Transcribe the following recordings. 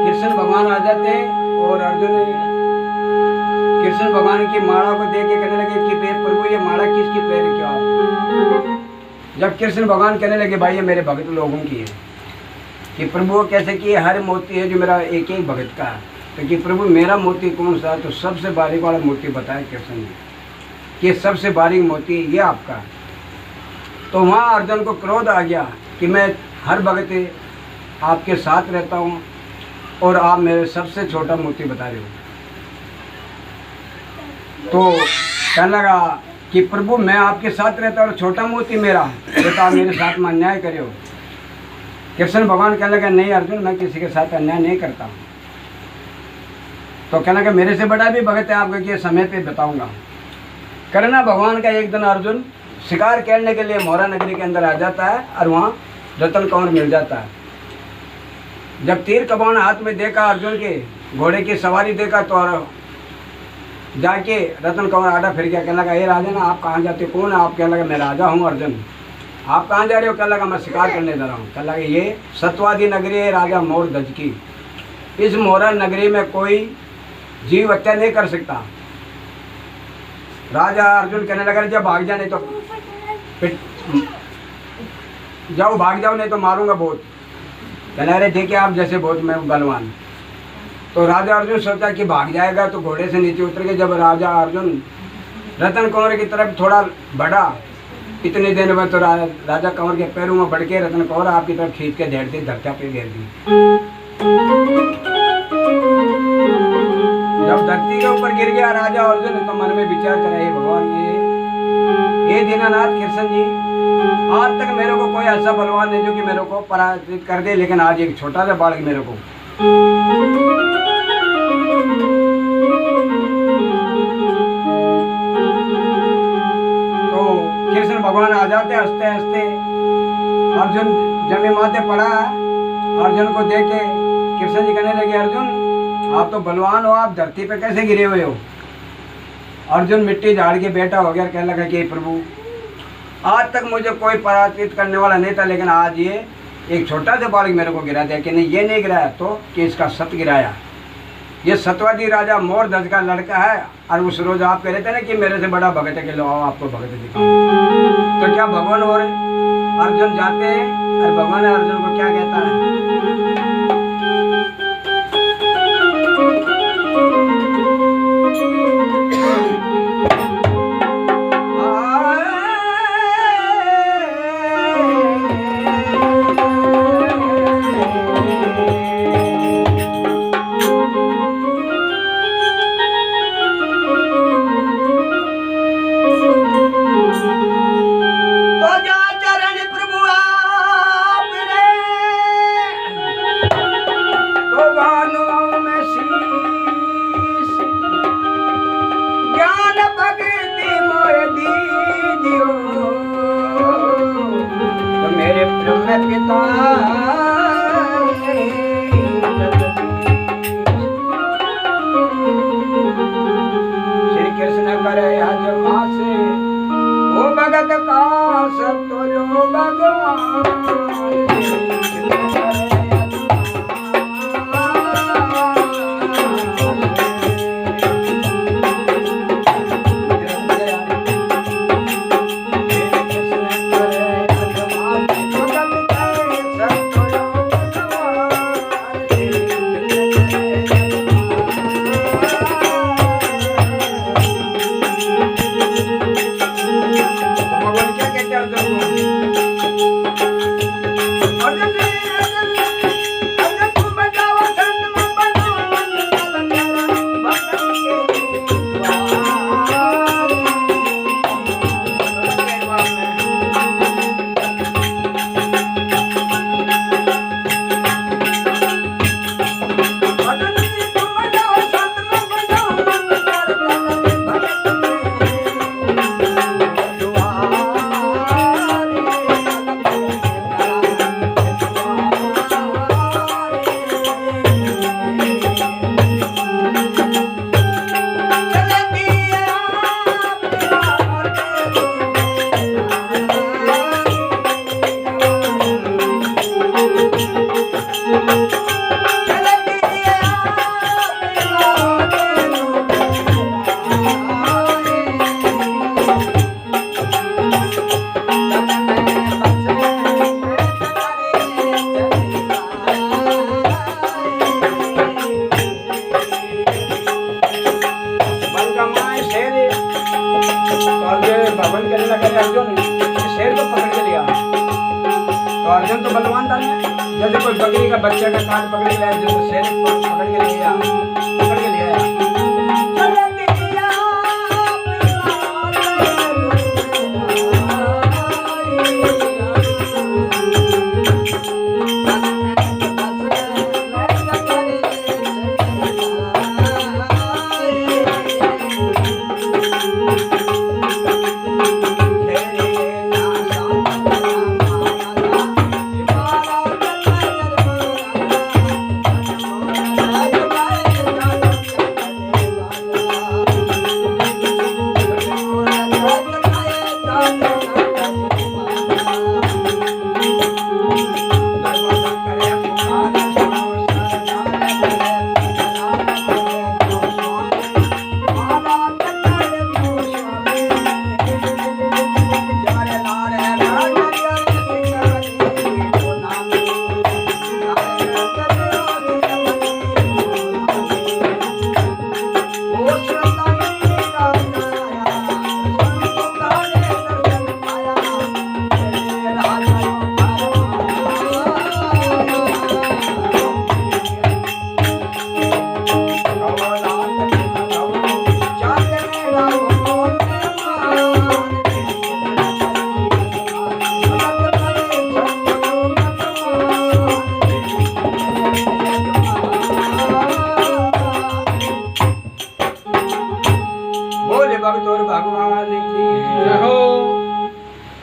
कृष्ण भगवान आ जाते और अर्जुन कृष्ण भगवान की माला को देख के कहने लगे कि प्रभु ये माला किसकी पहन क्यों आप। जब कृष्ण भगवान कहने लगे भाई ये मेरे भक्त लोगों की है कि प्रभु कैसे कि हर मोती है जो मेरा एक एक भक्त का है, तो कि प्रभु मेरा मोती कौन सा है, तो सबसे बारीक वाला मोती बताया कृष्ण ने कि सबसे बारीक मोती ये आपका है। तो वहाँ अर्जुन को क्रोध आ गया कि मैं हर भक्त आपके साथ रहता हूँ और आप मेरे सबसे छोटा मोती बता रहे हो। तो कहने लगा कि प्रभु मैं आपके साथ रहता हूँ और छोटा मोती मेरा है, तो आप मेरे साथ में अन्याय करे हो। कृष्ण भगवान कहने लगा नहीं अर्जुन मैं किसी के साथ अन्याय नहीं करता हूँ। तो कहने लगा मेरे से बड़ा भी भगत है आपका कि समय पे बताऊँगा। करना भगवान का एक दिन अर्जुन शिकार खेलने के लिए मोरा नगरी के अंदर आ जाता है और वहाँ रतन कंवर मिल जाता है। जब तीर कमान हाथ में देखा अर्जुन के घोड़े की सवारी देखा तो जाके रतन कंवर आड़ा फिर गया। कहने लगा ये राजा ना आप कहाँ जाते हो, कौन है आप। कहने लगा मैं राजा हूँ अर्जुन। आप कहाँ जा रहे हो। कहने लगा मैं शिकार करने जा रहा हूँ। कहने लगा ये सतवादी नगरी है राजा मोर ध्वज की, इस मोरा नगरी में कोई जीव हत्या नहीं कर सकता। राजा अर्जुन कहने लगा जब भाग जा नहीं तो जाओ भाग जाओ नहीं तो मारूंगा बहुत। कहने अरे देखिए आप जैसे बहुत मैं बलवान। तो राजा अर्जुन सोचा कि भाग जाएगा तो घोड़े से नीचे उतर के जब राजा अर्जुन रतन कंवर की तरफ थोड़ा बढ़ा इतने देर में तो राजा कंवर के पैरों में बढ़ के रतन कंवर आपकी तरफ खींच के धेड़ दी, धरती पे गिर दी। जब धरती के ऊपर गिर गया राजा अर्जुन तो मन में विचार करे हे भगवान ये दीनानाथ कृष्ण जी आज तक मेरे को कोई ऐसा बलवान नहीं जो कि मेरे को पराजित कर दे, लेकिन आज एक छोटा सा बालक मेरे को। तो कृष्ण भगवान आ जाते हंसते हंसते। अर्जुन जमीन माथे पड़ा अर्जुन को देख के कृष्ण जी कहने लगे अर्जुन आप तो बलवान हो, आप धरती पे कैसे गिरे हुए हो। अर्जुन मिट्टी झाड़ के बैठा हो गया। कहने लगा कि प्रभु आज तक मुझे कोई पराजित करने वाला नहीं था, लेकिन आज ये एक छोटा सा बालक मेरे को गिरा दिया। कि नहीं ये नहीं गिराया तो कि इसका सत गिराया। ये सतवादी राजा मोर ध्वज का लड़का है और उस रोज आप कह रहे थे ना कि मेरे से बड़ा भगत है कि लो आओ आपको भगत दिखाओ। तो क्या भगवान और अर्जुन जाते हैं और भगवान अर्जुन को क्या कहता है श्री कृष्ण करे आज मासे वो भगत का सत्य जो भगवान। बलवान डाल में जैसे कोई बकरी का बच्चा का कान पकड़ के लाया, जैसे शेर को पकड़ के ले गया, पकड़ के ले आया।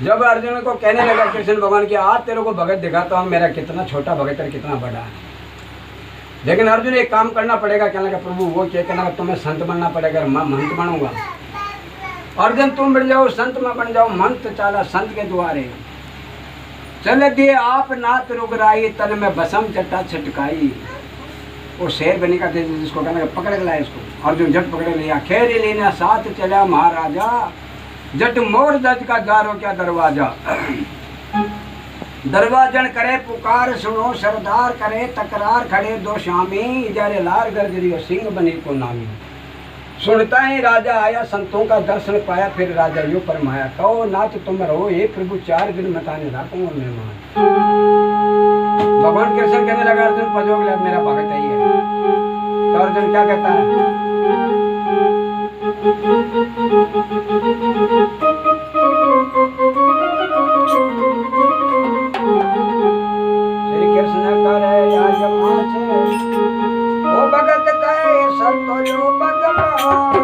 जब अर्जुन को कहने लगा कृष्ण भगवान की आज तेरे को भगत दिखाता हूँ, मेरा कितना छोटा भगत और कितना बड़ा है। लेकिन अर्जुन एक काम करना पड़ेगा। कहने लगा प्रभु वो क्या कहना, तुम्हें संत बनना पड़ेगा। मैं महंत बनूंगा। अर्जुन तुम बन जाओ संत, मैं बन जाओ महंत। चाला संत के द्वारे चल दिए आप नाथ रुगराई, तन में बसम चट्टा छटकाई। वो शेर बनी का जिसको कहने लगा पकड़ लाया इसको। अर्जुन झट पकड़ लिया। खेरी लेना साथ चला महाराजा, जट मोर दज का द्वारो क्या दरवाजा। दरवाजन करे पुकार सुनो, सरदार करे तकरार, खड़े दो शामी, इजारे लार गरजरियो सिंह बनी को नामी। सुनता ही राजा आया, संतों का दर्शन पाया, फिर राजा यो परमाया। कहो नाथ तुम रहो ये प्रभु, 4 दिन मताने राखूंगा मेहमान। भगवान कृष्ण कहने लगा अर्जुन पजोग ले, मेरा भगत है ये। तो अर्जुन क्या कहता है, श्री कृष्ण करे आज पाछे, ओ भगत कहे संतो जो भगवान।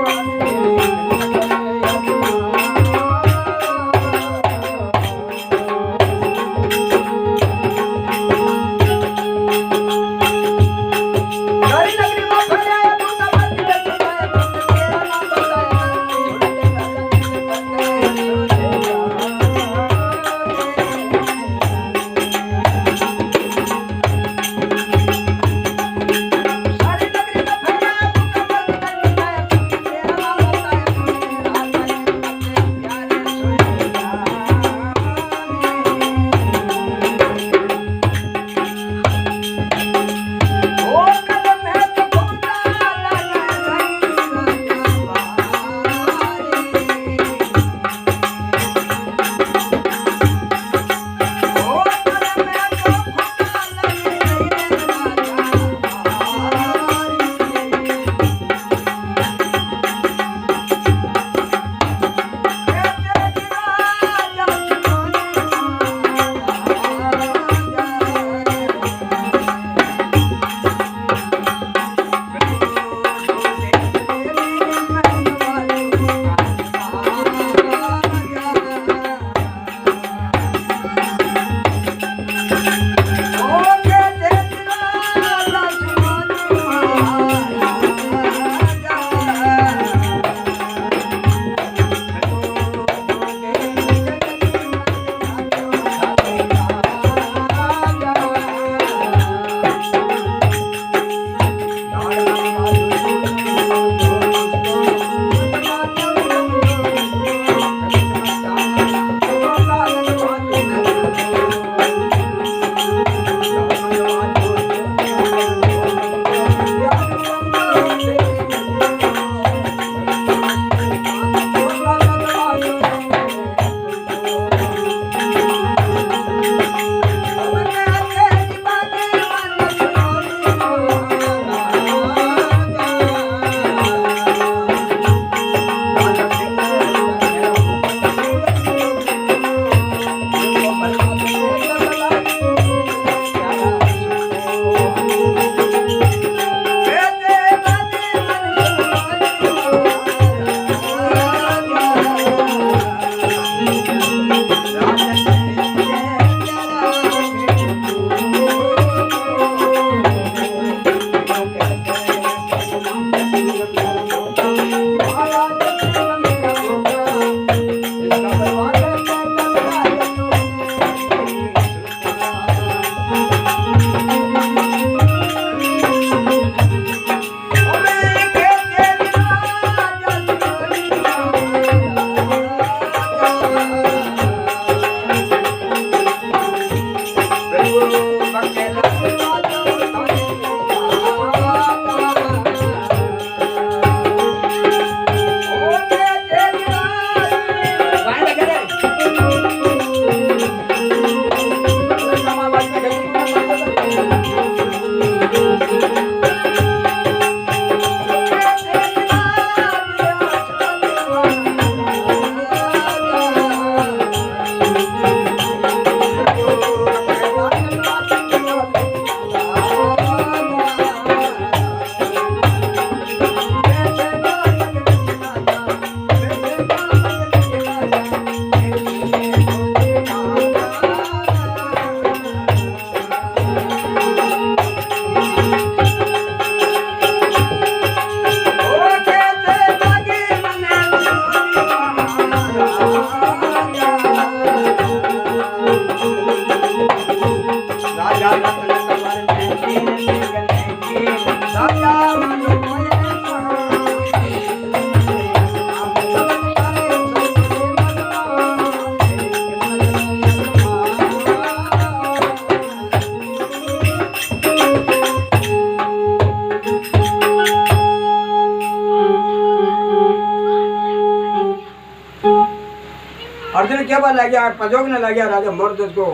अर्जुन क्या बात लग गया पजोग ने लग गया राजा मर्द को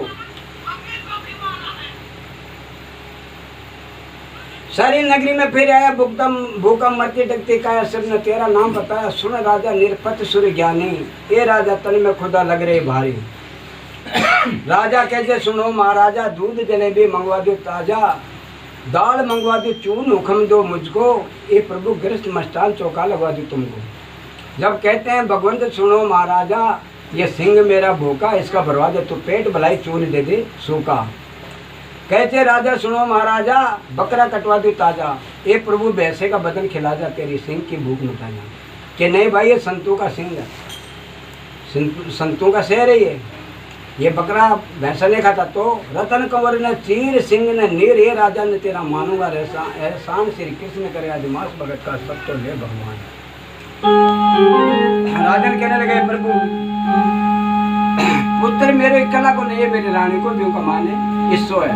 सारी नगरी में फिर आया भूखा मरती डकती काया सबने तेरा नाम बताया सुन राजा निरपत सूर्य ज्ञानी ये राजा तन में खुदा लग रही भारी राजा कैसे सुनो महाराजा दूध जलेबी मंगवा दो ताजा दाल मंगवा दो चून हुक्म दो मुझको ये प्रभु गृहस्थ मस्तान चौका लगवा दो तुमको। जब कहते हैं भगवंत सुनो महाराजा ये सिंह मेरा भूखा इसका भरवा दे तू पेट भलाई चून दे दे सूखा। कहते राजा सुनो महाराजा बकरा कटवा दो ताजा ये प्रभु भैंसे का बदन खिला जा तेरी सिंह की भूख मिटा जा। कि नहीं भाई ये संतों का सिंह है संतों का शहर है ये बकरा भैंसा नहीं खाता। तो रतन कंवर ने चीर सिंह ने नीर ये राजा ने तेरा मानूंगा एहसान श्री कृष्ण करे आदिमास भगत का सब तो ले भगवान। राजन कहने लगे प्रभु पुत्र मेरे कला को नहीं है मेरी रानी को भी कमाने इसो है।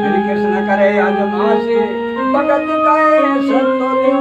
मेरी कृष्ण करे आदिमास भगत का संतो देव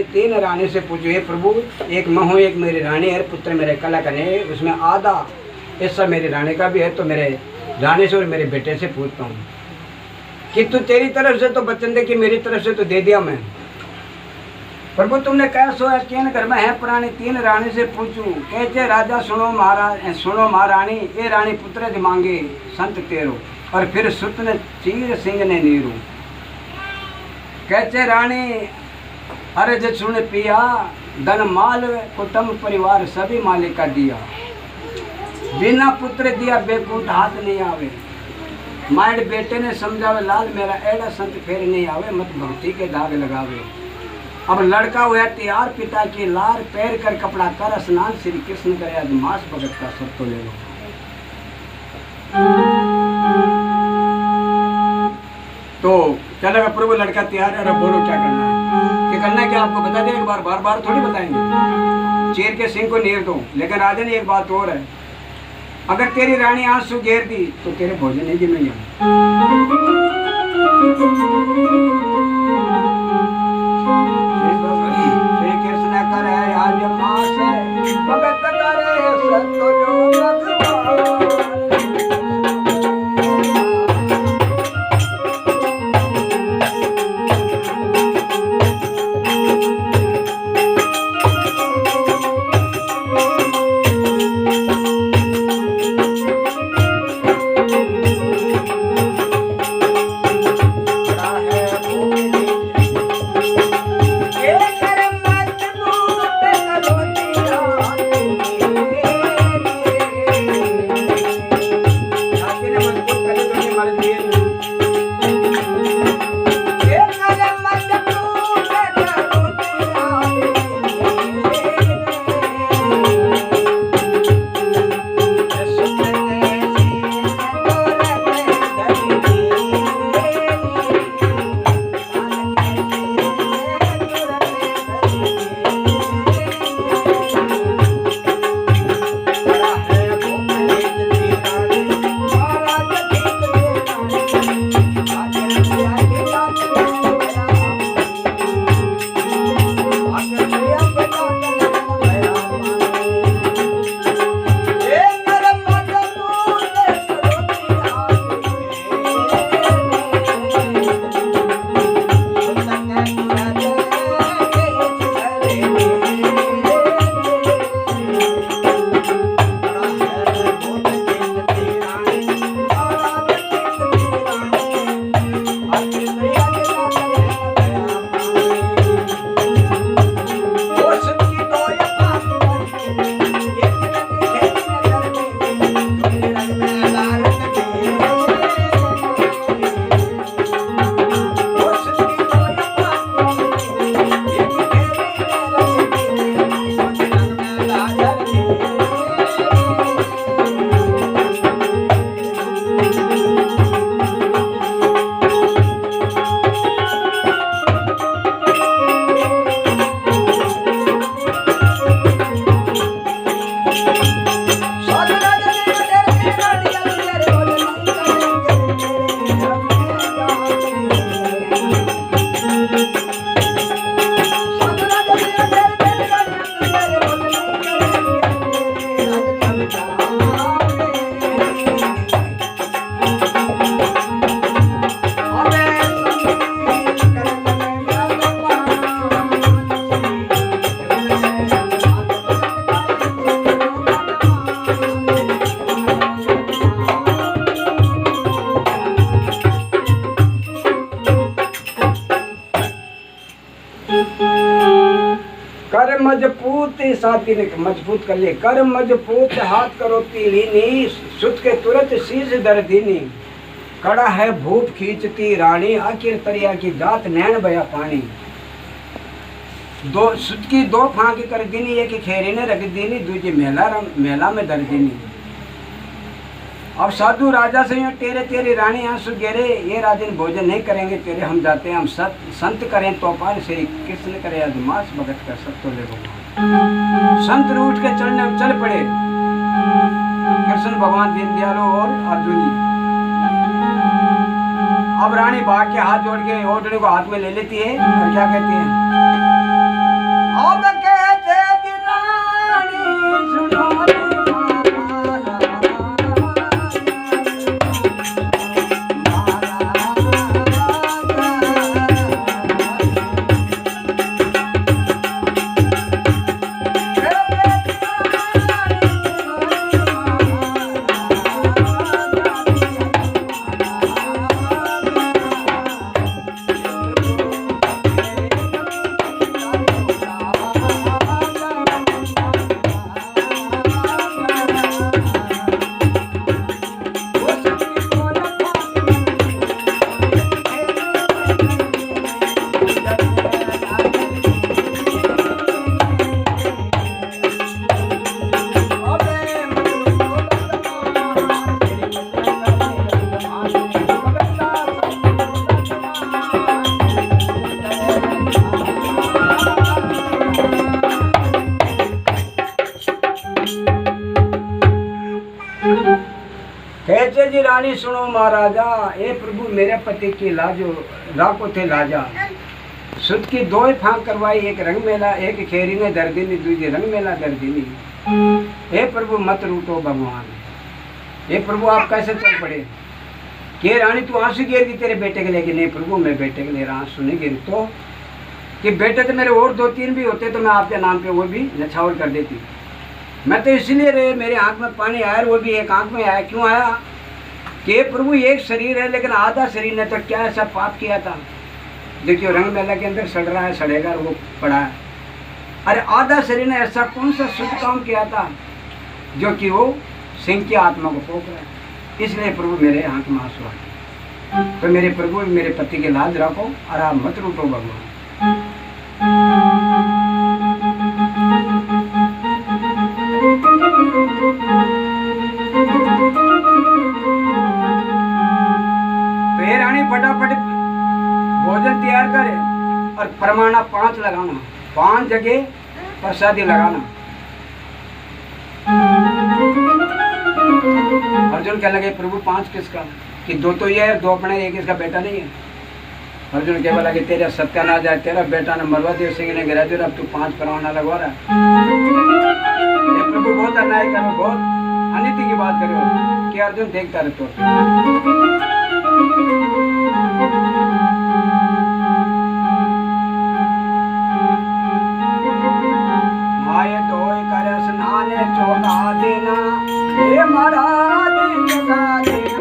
अपने 3 रानी से पूछो, हे प्रभु, एक मैं हूँ, एक मेरी रानी है, पुत्र मेरे कला कने, उसमें आधा हिस्सा मेरी रानी का भी है, तो मेरे रानी से और मेरे बेटे से पूछता हूँ कि तू तेरी तरफ से तो बचन दे कि मेरी तरफ से तो दे दिया मैं। प्रभु तुमने कह सोया केन घर में है पुरानी, 3 रानी से पूछू, कहते राजा सुनो महाराज, सुनो महारानी, ये रानी पुत्र मांगे संत तेरो, और फिर सुत ने चीर सिंह ने नीरू। कहते रानी अरे जब सुन पिया, धन माल कुटुंब परिवार सभी मालिक का दिया, बिना पुत्र दिया बेकूट हाथ नहीं आवे, माइड बेटे ने समझावे लाल मेरा एड़ा संत फेर नहीं आवे, मत भक्ति के दाग लगावे। अब लड़का हुआ तैयार, पिता की लार, पैर कर कपड़ा कर स्नान, श्री कृष्ण करे आज मास भगत का सब तो ले लो। तो क्या लगा प्रभु लड़का तैयार है, अब बोलो क्या करना है, क्या करना है, क्या आपको बता दें एक बार, बार बार थोड़ी बताएंगे, चीर के सिंह को नीर दो। लेकिन राजा ने एक बात और है, अगर तेरी रानी आंसू घेर दी तो तेरे भोजन नहीं जिम्मे। श्री कृष्ण करे आज मास भगत करे सत्य कर मजबूत साथी ने मजबूत कर लिए, कर मजबूत हाथ करो तीलीनी, सुत के तुरंत शीश दर्दीनी, कड़ा है भूप खींचती रानी, आखिर तरिया की दात नैन बया पानी। दो सुत की 2 फांकी कर दीनी, एक खेरी ने रख दीनी, दूजी मेला में दर दीनी। अब साधु राजा से तेरे तेरी रानी आंसू गेरे, ये राजन भोजन नहीं करेंगे तेरे, हम जाते हैं, हम संत करें तो पार, श्री कृष्ण करे अधमास भगत का सब तो ले भगवान। संत उठ के चल पड़े, कृष्ण भगवान दीन दयालु और अर्जुन जी। अब रानी भाग के हाथ जोड़ के ओढ़ने को हाथ में ले लेती है और क्या कहती है, अब कहते जी रानी सुनो कहते जी रानी सुनो महाराजा, ए प्रभु मेरे पति की लाजो राको थे लाजा, सुध की दो फांक करवाई, एक रंग मेला एक खेरी में दर्दिनी, दूसरी रंग मेला दर्दिनी। हे प्रभु मत रूठो भगवान, हे प्रभु आप कैसे चल पड़े? के रानी तू आंसू गिर दी तेरे बेटे के लेके? नहीं प्रभु मैं बेटे के लिए आंसू नहीं गिर, तो कि बेटे तो मेरे और 2-3 भी होते तो मैं आपके नाम पे वो भी नछावर कर देती। मैं तो इसलिए रहे, मेरे आंख में पानी आया, वो भी एक आंख में आया। क्यों आया? कि प्रभु एक शरीर है लेकिन आधा शरीर ने तो क्या ऐसा पाप किया था? देखियो रंग मेला के अंदर सड़ रहा है, सड़ेगा, वो पड़ा है। अरे आधा शरीर ने ऐसा कौन सा शुभ काम किया था जो कि वो सिंह की आत्मा को पोक रहा है? इसलिए प्रभु मेरे आंख में आंसू आए। तो मेरे प्रभु मेरे पति के लाज रखो और आप मत रूठो भगवान। तो ये रानी फटाफट भोजन तैयार करे और परमाणा 5 लगाना, 5 जगह प्रसादी लगाना। अर्जुन कहने लगे प्रभु 5 किसका? कि 2 तो ये है, 2 अपने, एक इसका बेटा नहीं है। अर्जुन कह बोला कि तेरा सत्यानाश जाए, तेरा बेटा ने मरवा दिया, सिंह ने गिरा दिया, अब तू 5 परवाना लगवा रहा है। ये प्रभु बहुत अन्याय करो, बहुत अनिति की बात करो कि अर्जुन देखता रहे तो। आए तो कर स्नाने चौका देना, हे महाराज चौका देना।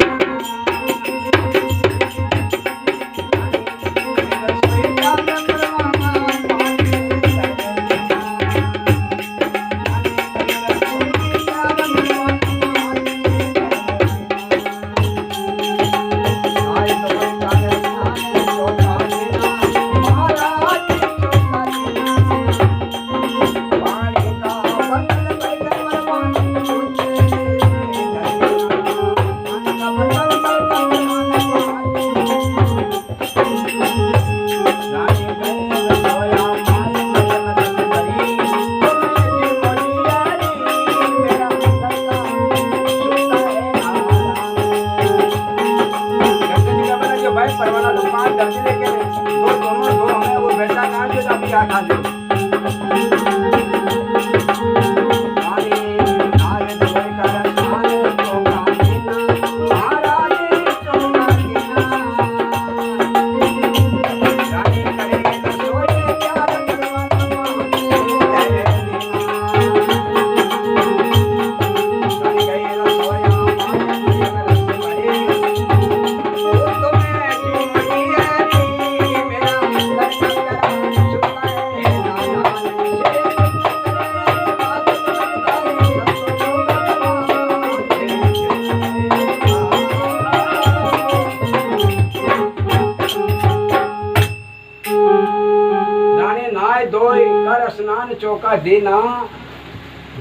स्नान चौका देना,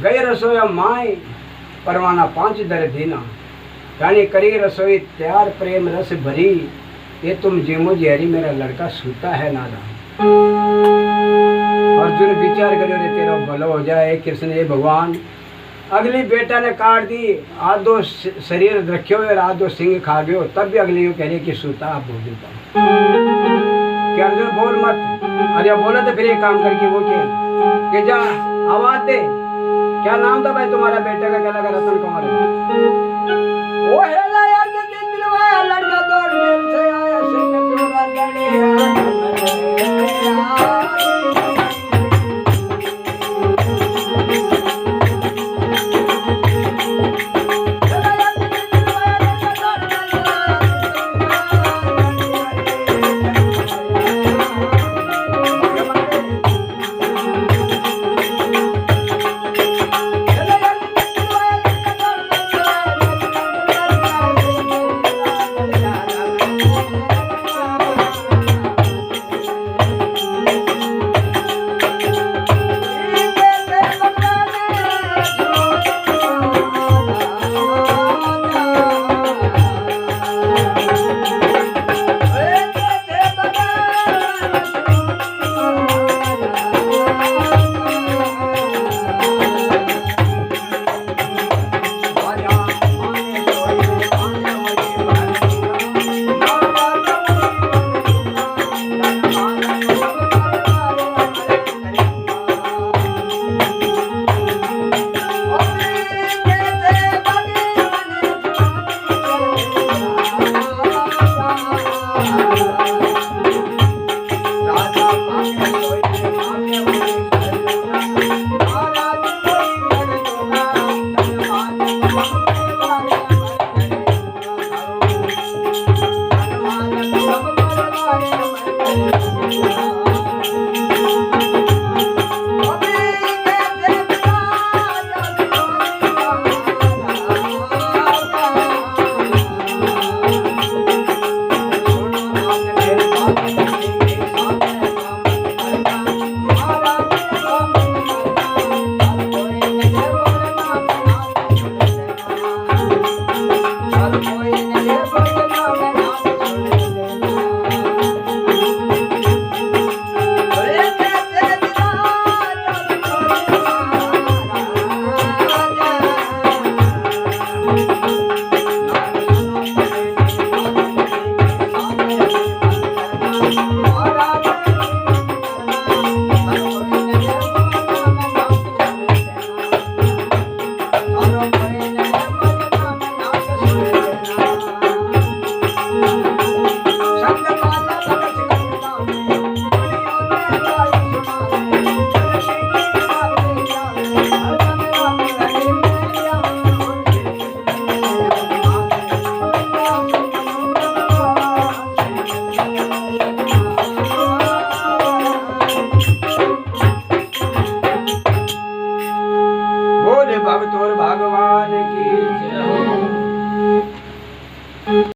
गए रसोया माए परवाना 5 दर देना। रानी करी रसोई तैयार प्रेम रस भरी, ये तुम जेमो जहरी मेरा लड़का सूता है नादान। अर्जुन विचार करो रे तेरा भला हो जाए कृष्ण हे भगवान। अगली बेटा ने काट दी, आधो शरीर रखे हुए और आधो सिंह खा गयो, तब भी अगली कह रही कि सूता आप बोल देता। क्या अर्जुन बोल मत, अरे बोला तो फिर एक काम करके वो के जा आवाज दे। क्या नाम था भाई तुम्हारा बेटे का? क्या लगा? रतन कुमार। वो है